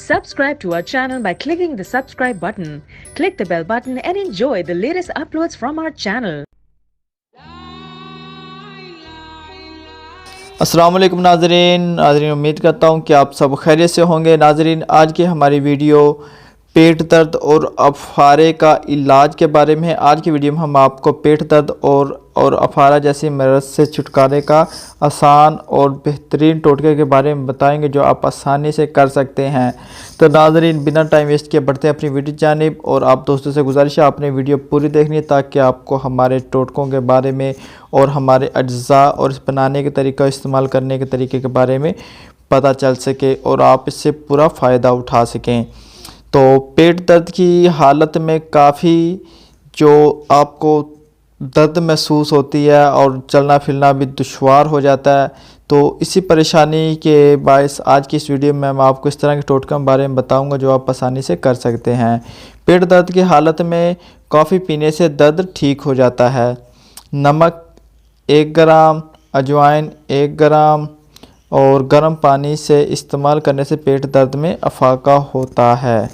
Subscribe to our channel by clicking the subscribe button. Click the bell button and enjoy the latest uploads from our channel. अस्सलाम वालेकुम नाज़रीन उम्मीद करता हूँ कि आप सब खैरियत से होंगे। नाज़रीन, आज की हमारी वीडियो पेट दर्द और अफारे का इलाज के बारे में है। आज की वीडियो में हम आपको पेट दर्द और अफारा जैसी मरज़ से छुटकारे का आसान और बेहतरीन टोटके के बारे में बताएंगे जो आप आसानी से कर सकते हैं। तो नाज़रीन, बिना टाइम वेस्ट किए बढ़ते हैं अपनी वीडियो जानिब। और आप दोस्तों से गुजारिश है आपने वीडियो पूरी देखनी है ताकि आपको हमारे टोटकों के बारे में और हमारे अज्जा और इस बनाने के तरीका, इस्तेमाल करने के तरीके के बारे में पता चल सके और आप इससे पूरा फ़ायदा उठा सकें। तो पेट दर्द की हालत में काफ़ी जो आपको दर्द महसूस होती है और चलना फिरना भी दुश्वार हो जाता है, तो इसी परेशानी के बायस आज की इस वीडियो में मैं आपको इस तरह के टोटकों के बारे में बताऊंगा जो आप आसानी से कर सकते हैं। पेट दर्द की हालत में कॉफ़ी पीने से दर्द ठीक हो जाता है। नमक 1 ग्राम, अजवाइन 1 ग्राम और गर्म पानी से इस्तेमाल करने से पेट दर्द में अफाका होता है।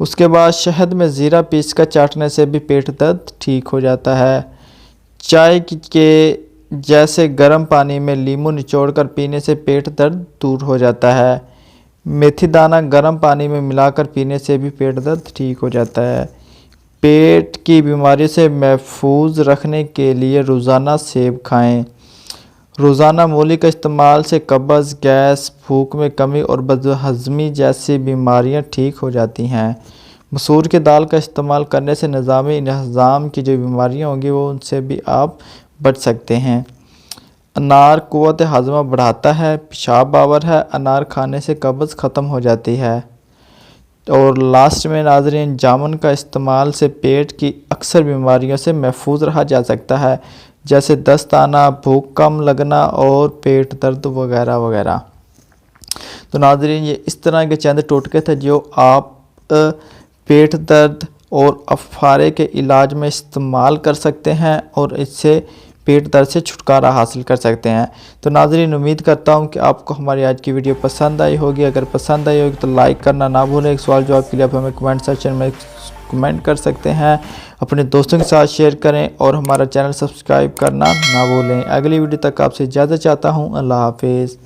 उसके बाद शहद में ज़ीरा पीस कर चाटने से भी पेट दर्द ठीक हो जाता है। चाय के जैसे गर्म पानी में नींबू निचोड़कर पीने से पेट दर्द दूर हो जाता है। मेथी दाना गर्म पानी में मिलाकर पीने से भी पेट दर्द ठीक हो जाता है। पेट की बीमारी से महफूज रखने के लिए रोज़ाना सेब खाएं। रोज़ाना मूली का इस्तेमाल से कब्ज़, गैस, भूख में कमी और बदहज़मी जैसी बीमारियां ठीक हो जाती हैं। मसूर की दाल का इस्तेमाल करने से निज़ामी इंतज़ाम की जो बीमारियां होंगी वो उनसे भी आप बच सकते हैं। अनार क़ुव्वत हज़मा बढ़ाता है, पेशाब बावर है। अनार खाने से कब्ज़ ख़त्म हो जाती है। और लास्ट में नाज़रीन, जामुन का इस्तेमाल से पेट की अक्सर बीमारियों से महफूज रहा जा सकता है, जैसे दस्त आना, भूख कम लगना और पेट दर्द वगैरह वगैरह। तो नाज़रीन, ये इस तरह के चंद टोटके थे जो आप पेट दर्द और अफारे के इलाज में इस्तेमाल कर सकते हैं और इससे पेट दर्द से छुटकारा हासिल कर सकते हैं। तो नाज़रीन, उम्मीद करता हूँ कि आपको हमारी आज की वीडियो पसंद आई होगी। अगर पसंद आई होगी तो लाइक करना ना भूलें। एक सवाल जवाब के लिए आप हमें कमेंट सेक्शन में कमेंट कर सकते हैं। अपने दोस्तों के साथ शेयर करें और हमारा चैनल सब्सक्राइब करना ना भूलें। अगली वीडियो तक आपसे इजाज़त चाहता हूँ। अल्लाह हाफिज़।